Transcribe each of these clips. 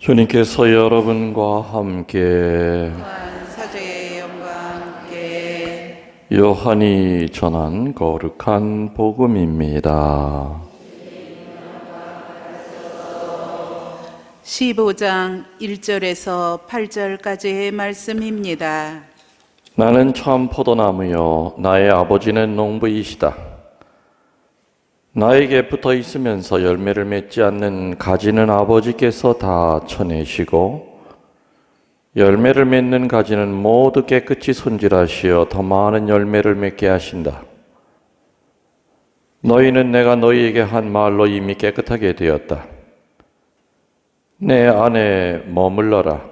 주님께서 여러분과 함께 사제의 영과 함께 요한이 전한 거룩한 복음입니다. 15장 1절에서 8절까지의 말씀입니다. 나는 참 포도나무요 나의 아버지는 농부이시다. 나에게 붙어 있으면서 열매를 맺지 않는 가지는 아버지께서 다 쳐내시고 열매를 맺는 가지는 모두 깨끗이 손질하시어 더 많은 열매를 맺게 하신다. 너희는 내가 너희에게 한 말로 이미 깨끗하게 되었다. 내 안에 머물러라.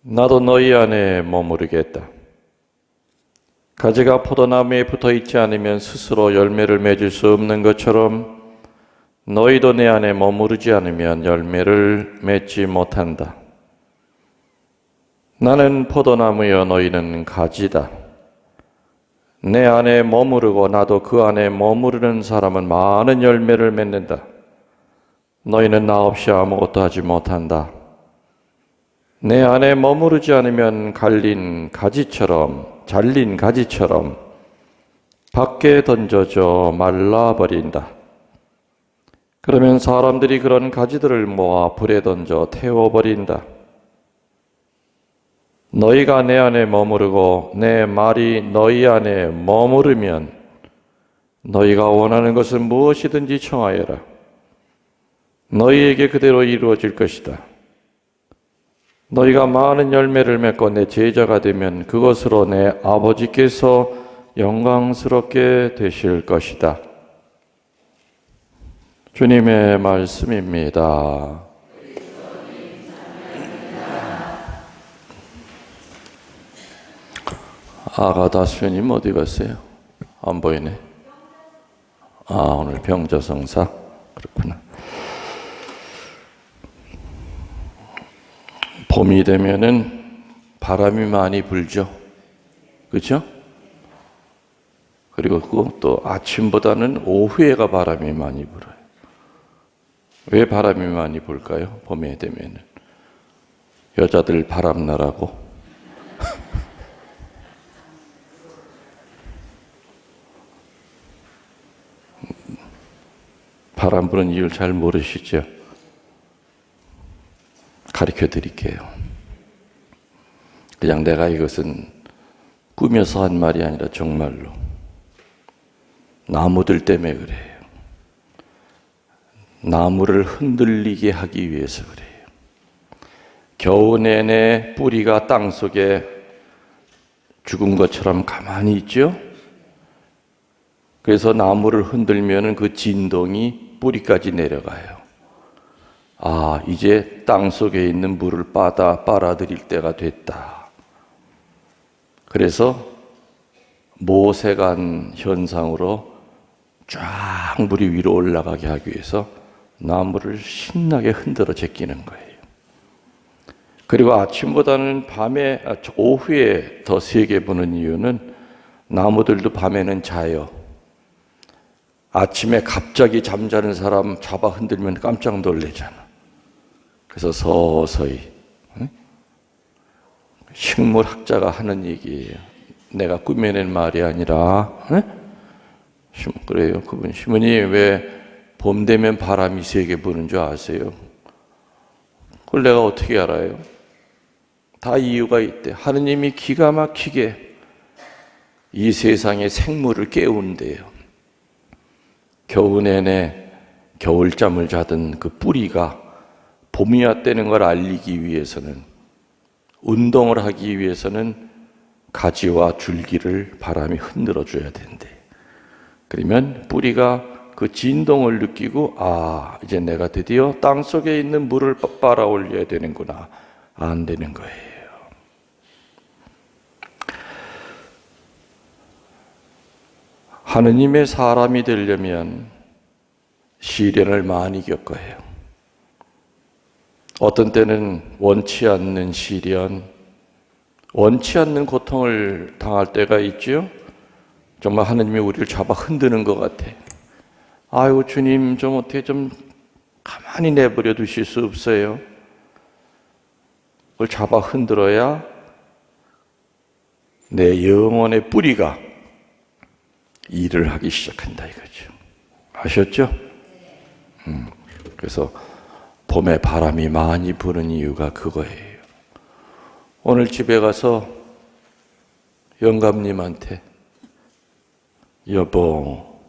나도 너희 안에 머무르겠다. 가지가 포도나무에 붙어 있지 않으면 스스로 열매를 맺을 수 없는 것처럼 너희도 내 안에 머무르지 않으면 열매를 맺지 못한다. 나는 포도나무여 너희는 가지다. 내 안에 머무르고 나도 그 안에 머무르는 사람은 많은 열매를 맺는다. 너희는 나 없이 아무것도 하지 못한다. 내 안에 머무르지 않으면 잘린 가지처럼 밖에 던져져 말라버린다. 그러면 사람들이 그런 가지들을 모아 불에 던져 태워버린다. 너희가 내 안에 머무르고 내 말이 너희 안에 머무르면 너희가 원하는 것은 무엇이든지 청하여라. 너희에게 그대로 이루어질 것이다. 너희가 많은 열매를 맺고 내 제자가 되면 그것으로 내 아버지께서 영광스럽게 되실 것이다. 주님의 말씀입니다. 아가다 수녀님 어디 갔어요? 안 보이네. 오늘 병자성사. 그렇구나. 봄이 되면은 바람이 많이 불죠. 그렇죠? 그리고 또 아침보다는 오후에가 바람이 많이 불어요. 왜 바람이 많이 불까요? 봄에 되면은 여자들 바람 나라고. 바람 부는 이유를 잘 모르시죠? 가르쳐 드릴게요. 그냥 내가 이것은 꾸며서 한 말이 아니라 정말로 나무들 때문에 그래요. 나무를 흔들리게 하기 위해서 그래요. 겨우 내내 뿌리가 땅 속에 죽은 것처럼 가만히 있죠? 그래서 나무를 흔들면 그 진동이 뿌리까지 내려가요. 이제 땅 속에 있는 물을 빨아들일 때가 됐다. 그래서 모세관 현상으로 쫙 물이 위로 올라가게 하기 위해서 나무를 신나게 흔들어 제끼는 거예요. 그리고 아침보다는 오후에 더 세게 부는 이유는 나무들도 밤에는 자요. 아침에 갑자기 잠자는 사람 잡아 흔들면 깜짝 놀래잖아. 그래서 서서히 식물학자가 하는 얘기예요. 내가 꾸며낸 말이 아니라. 그래요. 그분 시모님 왜 봄 되면 바람이 세게 부는 줄 아세요? 그걸 내가 어떻게 알아요? 다 이유가 있대. 하느님이 기가 막히게 이 세상의 생물을 깨운대요. 겨우 내내 겨울잠을 자던 그 뿌리가 봄이 왔다는 걸 알리기 위해서는, 운동을 하기 위해서는 가지와 줄기를 바람이 흔들어 줘야 된대. 그러면 뿌리가 그 진동을 느끼고 이제 내가 드디어 땅 속에 있는 물을 빨아 올려야 되는구나. 안 되는 거예요. 하느님의 사람이 되려면 시련을 많이 겪어야 해요. 어떤 때는 원치 않는 시련, 원치 않는 고통을 당할 때가 있죠. 정말 하느님이 우리를 잡아 흔드는 것 같아. 아유 주님 좀 어떻게 좀 가만히 내버려 두실 수 없어요? 잡아 흔들어야 내 영혼의 뿌리가 일을 하기 시작한다 이거죠. 아셨죠? 그래서 봄에 바람이 많이 부는 이유가 그거예요. 오늘 집에 가서 영감님한테 여보,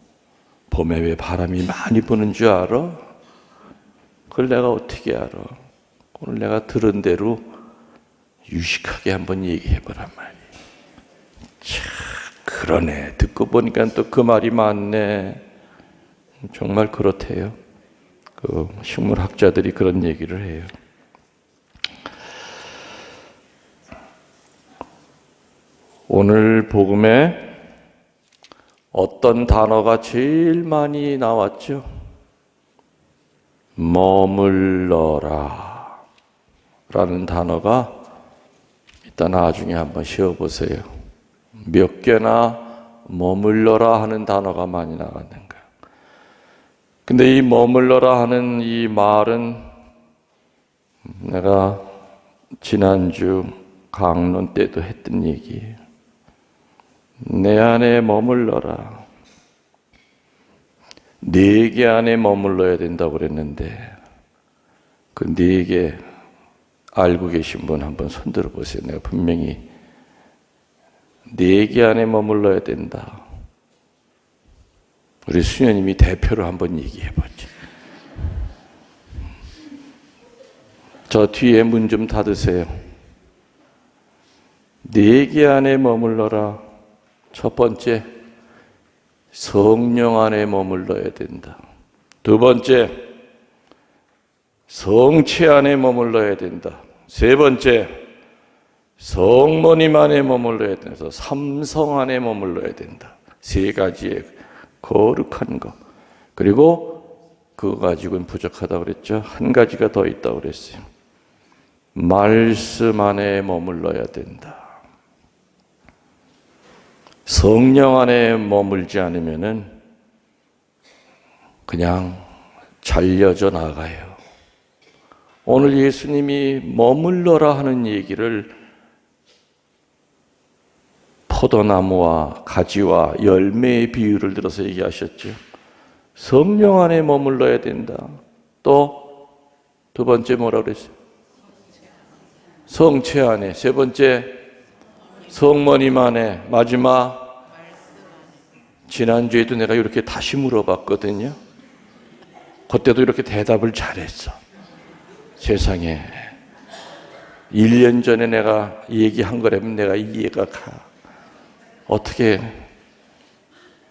봄에 왜 바람이 많이 부는 줄 알아? 그걸 내가 어떻게 알아? 오늘 내가 들은 대로 유식하게 한번 얘기해보란 말이에요. 참 그러네. 듣고 보니까 또 그 말이 맞네. 정말 그렇대요. 그 식물학자들이 그런 얘기를 해요. 오늘 복음에 어떤 단어가 제일 많이 나왔죠? 머물러라 라는 단어가 이따 나중에 한번 쉬어보세요. 몇 개나 머물러라 하는 단어가 많이 나왔는가. 근데 이 머물러라 하는 이 말은 내가 지난주 강론 때도 했던 얘기예요. 내 안에 머물러라. 네 개 안에 머물러야 된다고 그랬는데 그 네 개 알고 계신 분 한번 손들어 보세요. 내가 분명히 네 개 안에 머물러야 된다. 우리 수녀님이 대표로 한번 얘기해 보죠. 저 뒤에 문 좀 닫으세요. 네 개 안에 머물러라. 첫 번째, 성령 안에 머물러야 된다. 두 번째, 성체 안에 머물러야 된다. 세 번째, 성모님 안에 머물러야 된다. 삼성 안에 머물러야 된다. 세 가지의 거룩한 것. 그리고 그거 가지고는 부족하다고 그랬죠. 한 가지가 더 있다고 그랬어요. 말씀 안에 머물러야 된다. 성령 안에 머물지 않으면은 그냥 잘려져 나가요. 오늘 예수님이 머물러라 하는 얘기를 포도나무와 가지와 열매의 비유를 들어서 얘기하셨죠. 성령 안에 머물러야 된다. 또 두 번째 뭐라고 그랬어요? 성체 안에. 세 번째 성모님 안에. 마지막 지난주에도 내가 이렇게 다시 물어봤거든요. 그때도 이렇게 대답을 잘했어. 세상에 1년 전에 내가 얘기한 거라면 내가 이해가 가. 어떻게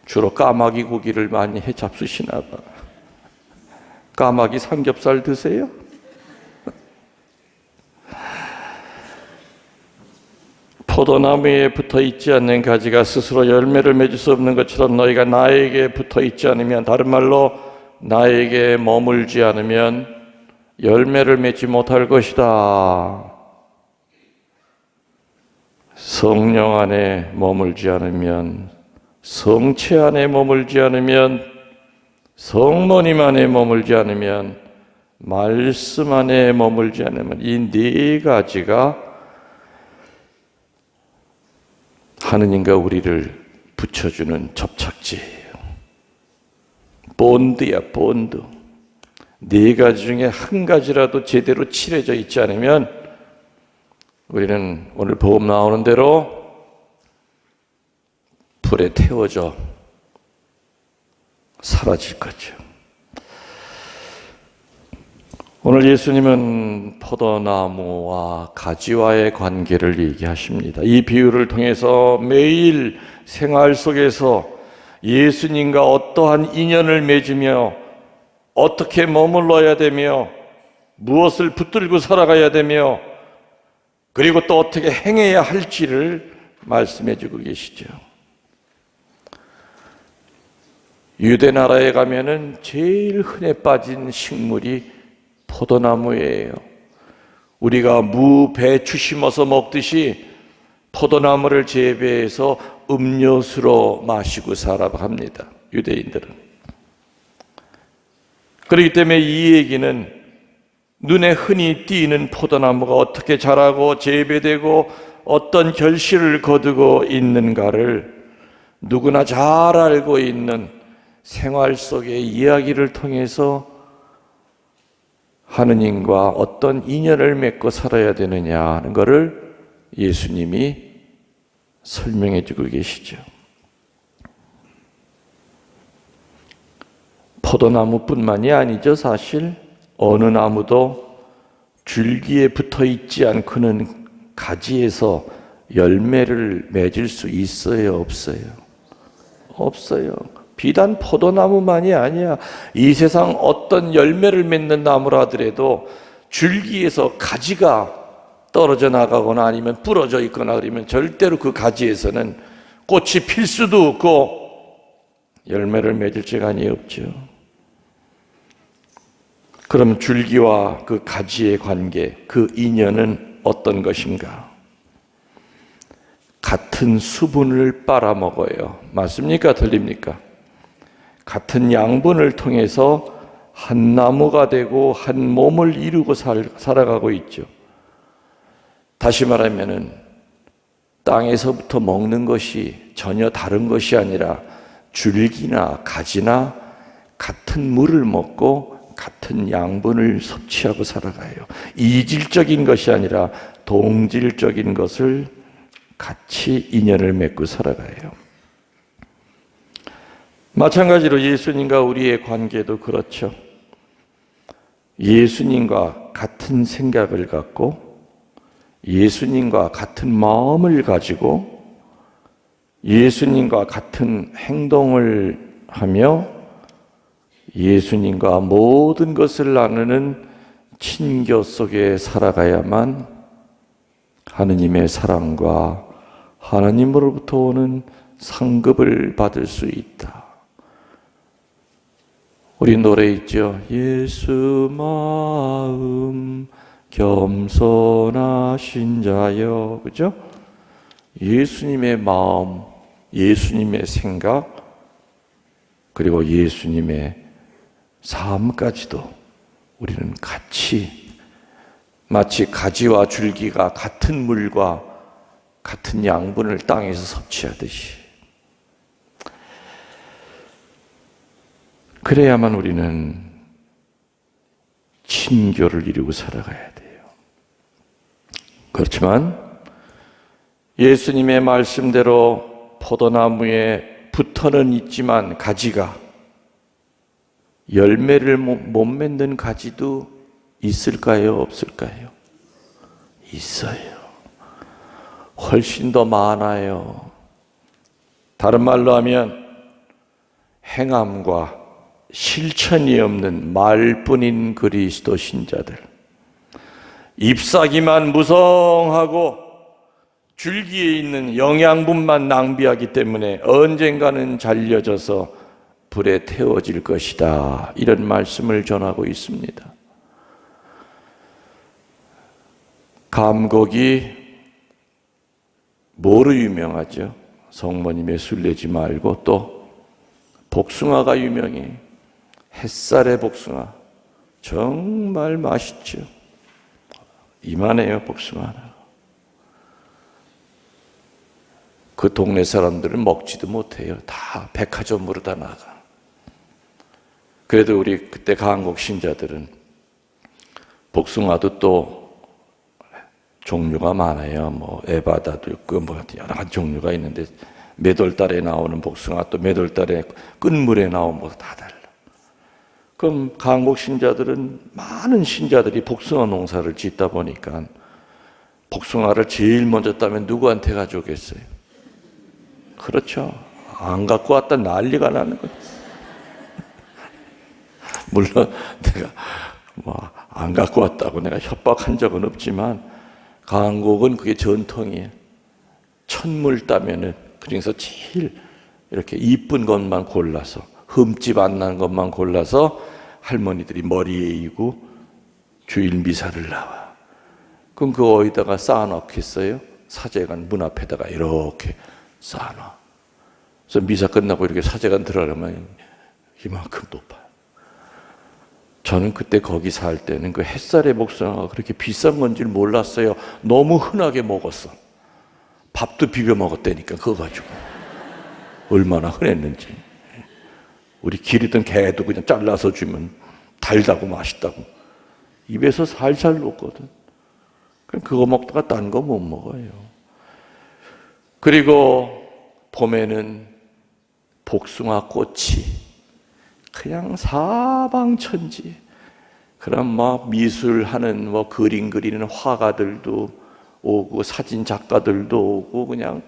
주로 까마귀 고기를 많이 해 잡수시나 봐. 까마귀 삼겹살 드세요? 포도나무에 붙어 있지 않는 가지가 스스로 열매를 맺을 수 없는 것처럼 너희가 나에게 붙어 있지 않으면, 다른 말로 나에게 머물지 않으면 열매를 맺지 못할 것이다. 성령 안에 머물지 않으면, 성체 안에 머물지 않으면, 성모님 안에 머물지 않으면, 말씀 안에 머물지 않으면, 이 네 가지가 하느님과 우리를 붙여주는 접착제예요. 본드야, 본드. 네 가지 중에 한 가지라도 제대로 칠해져 있지 않으면 우리는 오늘 복음 나오는 대로 불에 태워져 사라질 거죠. 오늘 예수님은 포도나무와 가지와의 관계를 얘기하십니다. 이 비유를 통해서 매일 생활 속에서 예수님과 어떠한 인연을 맺으며 어떻게 머물러야 되며 무엇을 붙들고 살아가야 되며 그리고 또 어떻게 행해야 할지를 말씀해 주고 계시죠. 유대 나라에 가면은 제일 흔해 빠진 식물이 포도나무예요. 우리가 무, 배추 심어서 먹듯이 포도나무를 재배해서 음료수로 마시고 살아갑니다. 유대인들은. 그렇기 때문에 이 얘기는 눈에 흔히 띄는 포도나무가 어떻게 자라고 재배되고 어떤 결실을 거두고 있는가를 누구나 잘 알고 있는 생활 속의 이야기를 통해서 하느님과 어떤 인연을 맺고 살아야 되느냐 하는 것을 예수님이 설명해 주고 계시죠. 포도나무뿐만이 아니죠. 사실 어느 나무도 줄기에 붙어 있지 않고는 가지에서 열매를 맺을 수 있어요, 없어요? 없어요. 비단 포도나무만이 아니야. 이 세상 어떤 열매를 맺는 나무라 하더라도 줄기에서 가지가 떨어져 나가거나 아니면 부러져 있거나 그러면 절대로 그 가지에서는 꽃이 필 수도 없고 열매를 맺을 시간이 없죠. 그럼 줄기와 그 가지의 관계, 그 인연은 어떤 것인가? 같은 수분을 빨아먹어요. 맞습니까? 틀립니까? 같은 양분을 통해서 한 나무가 되고 한 몸을 이루고 살아가고 있죠. 다시 말하면은 땅에서부터 먹는 것이 전혀 다른 것이 아니라 줄기나 가지나 같은 물을 먹고 같은 양분을 섭취하고 살아가요. 이질적인 것이 아니라 동질적인 것을 같이 인연을 맺고 살아가요. 마찬가지로 예수님과 우리의 관계도 그렇죠. 예수님과 같은 생각을 갖고 예수님과 같은 마음을 가지고 예수님과 같은 행동을 하며 예수님과 모든 것을 나누는 친교 속에 살아가야만 하느님의 사랑과 하나님으로부터 오는 상급을 받을 수 있다. 우리 노래 있죠. 예수 마음 겸손하신 자여. 그죠? 예수님의 마음, 예수님의 생각, 그리고 예수님의 삶까지도 우리는 같이 마치 가지와 줄기가 같은 물과 같은 양분을 땅에서 섭취하듯이 그래야만 우리는 친교를 이루고 살아가야 돼요. 그렇지만 예수님의 말씀대로 포도나무에 붙어는 있지만 가지가 열매를 못 맺는 가지도 있을까요? 없을까요? 있어요. 훨씬 더 많아요. 다른 말로 하면 행함과 실천이 없는 말뿐인 그리스도 신자들, 잎사귀만 무성하고 줄기에 있는 영양분만 낭비하기 때문에 언젠가는 잘려져서 불에 태워질 것이다. 이런 말씀을 전하고 있습니다. 감곡이 뭐로 유명하죠? 성모님의 술래지 말고 또 복숭아가 유명해. 햇살의 복숭아 정말 맛있죠. 이만해요, 복숭아는. 그 동네 사람들은 먹지도 못해요. 다 백화점으로 다 나가. 그래도 우리 그때 강곡 신자들은 복숭아도 또 종류가 많아요. 뭐 에바다도 있고 뭐 여러 가지 종류가 있는데 몇 월 달에 나오는 복숭아 또 몇 월 달에 끝물에 나오는 거 다 달라. 그럼 강곡 신자들은 많은 신자들이 복숭아 농사를 짓다 보니까 복숭아를 제일 먼저 따면 누구한테 가져오겠어요? 그렇죠. 안 갖고 왔다 난리가 나는 거예요. 물론 내가 안 갖고 왔다고 내가 협박한 적은 없지만 강곡은 그게 전통이에요. 첫물 따면은 그중에서 제일 이렇게 이쁜 것만 골라서 흠집 안 나는 것만 골라서 할머니들이 머리에 이고 주일 미사를 나와. 그럼 그 어디다가 쌓아놓겠어요? 사제관 문 앞에다가 이렇게 쌓아놔. 그래서 미사 끝나고 이렇게 사제관 들어가면 이만큼 높아요. 저는 그때 거기 살 때는 그 햇살의 복숭아가 그렇게 비싼 건지 몰랐어요. 너무 흔하게 먹었어. 밥도 비벼 먹었다니까 그거 가지고. 얼마나 흔했는지. 우리 기르던 개도 그냥 잘라서 주면 달다고 맛있다고 입에서 살살 녹거든. 그럼 그거 먹다가 딴 거 못 먹어요. 그리고 봄에는 복숭아 꽃이 그냥 사방천지. 그럼 막 미술하는 뭐 그림 그리는 화가들도 오고 사진 작가들도 오고 그냥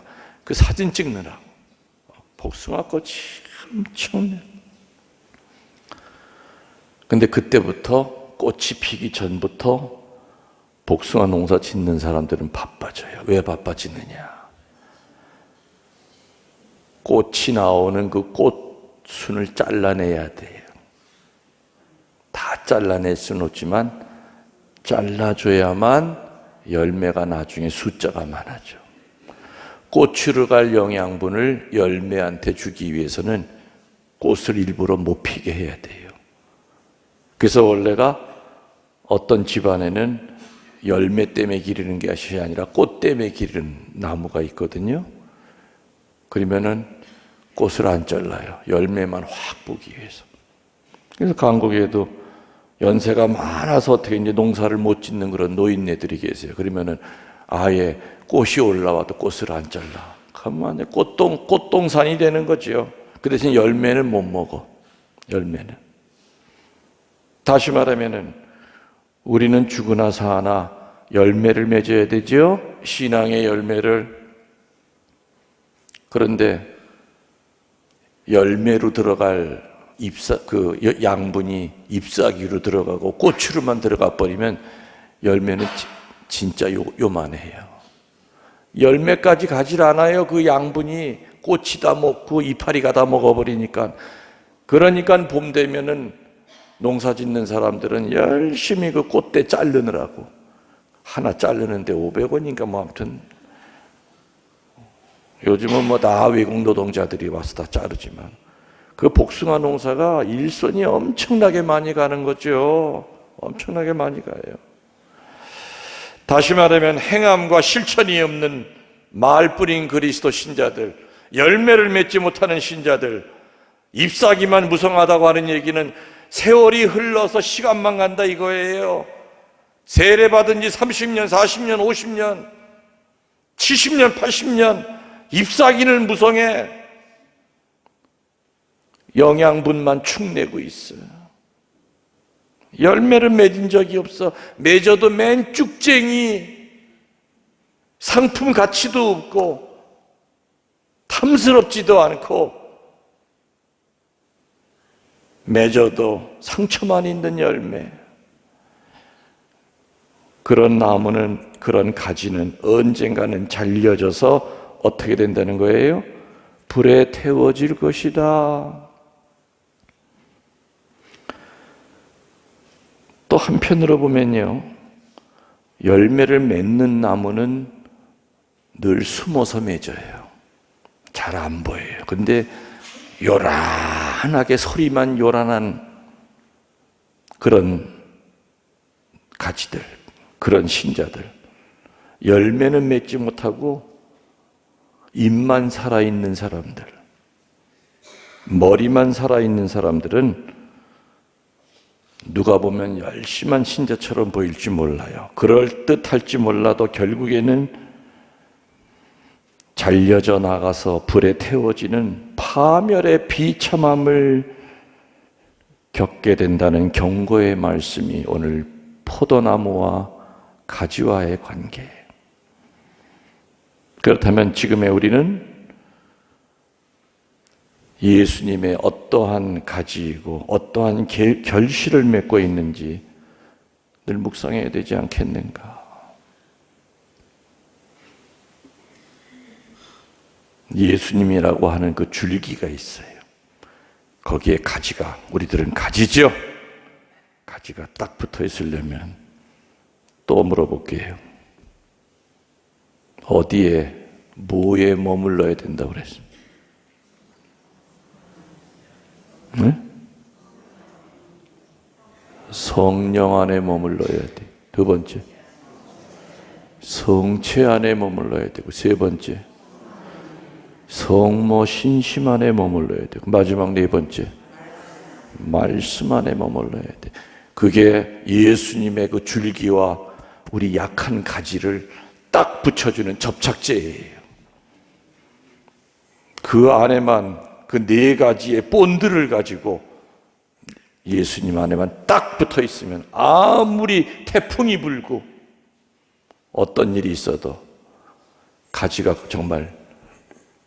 그 사진 찍느라고 복숭아 꽃이 엄청나. 근데 그때부터 꽃이 피기 전부터 복숭아 농사 짓는 사람들은 바빠져요. 왜 바빠지느냐? 꽃이 나오는 그 꽃순을 잘라내야 돼요. 다 잘라낼 수는 없지만 잘라줘야만 열매가 나중에 숫자가 많아져. 꽃으로 갈 영양분을 열매한테 주기 위해서는 꽃을 일부러 못 피게 해야 돼요. 그래서 원래가 어떤 집안에는 열매 때문에 기르는 것이 아니라 꽃 때문에 기르는 나무가 있거든요. 그러면은 꽃을 안 잘라요. 열매만 확 보기 위해서. 그래서 한국에도 연세가 많아서 어떻게 이제 농사를 못 짓는 그런 노인네들이 계세요. 그러면은 아예 꽃이 올라와도 꽃을 안 잘라. 그러면 꽃동산이 되는 거죠. 그 대신 열매는 못 먹어. 열매는. 다시 말하면은 우리는 죽으나 사나 열매를 맺어야 되죠. 신앙의 열매를. 그런데 열매로 들어갈 양분이 잎사귀로 들어가고 꽃으로만 들어가 버리면 열매는 진짜 요만해요. 열매까지 가질 않아요. 그 양분이 꽃이 다 먹고 이파리가 다 먹어버리니까. 그러니까 봄 되면은 농사 짓는 사람들은 열심히 그 꽃대 자르느라고 하나 자르는데 500원인가 뭐 아무튼 요즘은 뭐 다 외국 노동자들이 와서 다 자르지만 그 복숭아 농사가 일손이 엄청나게 많이 가는 거죠. 엄청나게 많이 가요. 다시 말하면 행함과 실천이 없는 말뿐인 그리스도 신자들, 열매를 맺지 못하는 신자들, 잎사귀만 무성하다고 하는 얘기는 세월이 흘러서 시간만 간다 이거예요. 세례 받은 지 30년, 40년, 50년, 70년, 80년 잎사귀는 무성해. 영양분만 축내고 있어요. 열매를 맺은 적이 없어. 맺어도 맨 쭉쟁이, 상품 가치도 없고 탐스럽지도 않고 맺어도 상처만 있는 열매. 그런 나무는, 그런 가지는 언젠가는 잘려져서 어떻게 된다는 거예요? 불에 태워질 것이다. 또 한편으로 보면요, 열매를 맺는 나무는 늘 숨어서 맺어요. 잘 안 보여요. 근데 요란하게 소리만 요란한 그런 가지들, 그런 신자들, 열매는 맺지 못하고 입만 살아있는 사람들, 머리만 살아있는 사람들은 누가 보면 열심한 신자처럼 보일지 몰라요. 그럴듯할지 몰라도 결국에는 잘려져 나가서 불에 태워지는 파멸의 비참함을 겪게 된다는 경고의 말씀이 오늘 포도나무와 가지와의 관계. 그렇다면 지금의 우리는 예수님의 어떠한 가지이고 어떠한 결실을 맺고 있는지 늘 묵상해야 되지 않겠는가? 예수님이라고 하는 그 줄기가 있어요. 거기에 가지가, 우리들은 가지죠? 가지가 딱 붙어 있으려면 또 물어볼게요. 어디에, 뭐에 머물러야 된다고 그랬습니다? 네? 성령 안에 머물러야 돼. 두 번째, 성체 안에 머물러야 되고, 세 번째, 성모 신심 안에 머물러야 되고, 마지막 네 번째, 말씀 안에 머물러야 돼. 그게 예수님의 그 줄기와 우리 약한 가지를 딱 붙여주는 접착제예요. 그 안에만, 그 네 가지의 본드를 가지고 예수님 안에만 딱 붙어 있으면 아무리 태풍이 불고 어떤 일이 있어도 가지가 정말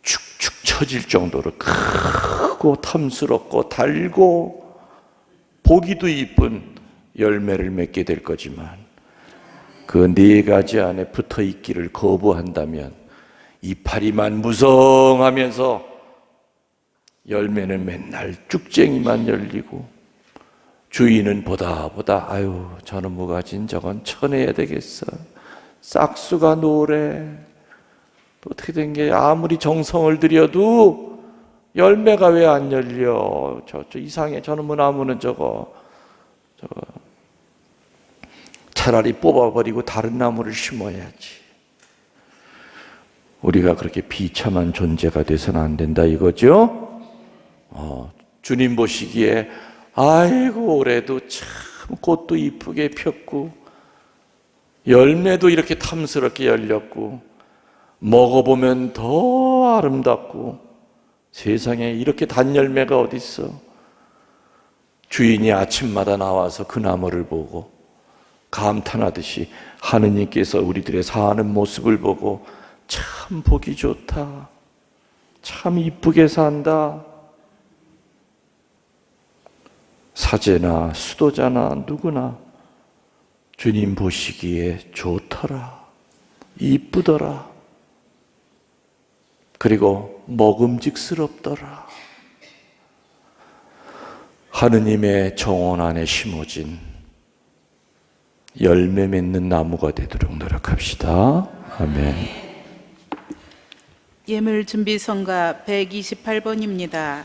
축축 처질 정도로 크고 탐스럽고 달고 보기도 이쁜 열매를 맺게 될 거지만, 그 네 가지 안에 붙어 있기를 거부한다면 이파리만 무성하면서 열매는 맨날 쭉쟁이만 열리고, 주인은 보다 아유 저는 무가진 저건 쳐내야 되겠어, 싹수가 노래, 또 어떻게 된 게 아무리 정성을 들여도 열매가 왜 안 열려, 저 이상해, 저는 뭐 나무는 저거 차라리 뽑아버리고 다른 나무를 심어야지. 우리가 그렇게 비참한 존재가 돼서는 안 된다 이거죠. 주님 보시기에 아이고 올해도 참 꽃도 이쁘게 폈고 열매도 이렇게 탐스럽게 열렸고 먹어보면 더 아름답고, 세상에 이렇게 단 열매가 어디 있어. 주인이 아침마다 나와서 그 나무를 보고 감탄하듯이 하느님께서 우리들의 사는 모습을 보고 참 보기 좋다, 참 이쁘게 산다. 사제나 수도자나 누구나 주님 보시기에 좋더라, 이쁘더라, 그리고 먹음직스럽더라. 하느님의 정원 안에 심어진 열매 맺는 나무가 되도록 노력합시다. 아멘. 예물 준비 성가 128번입니다.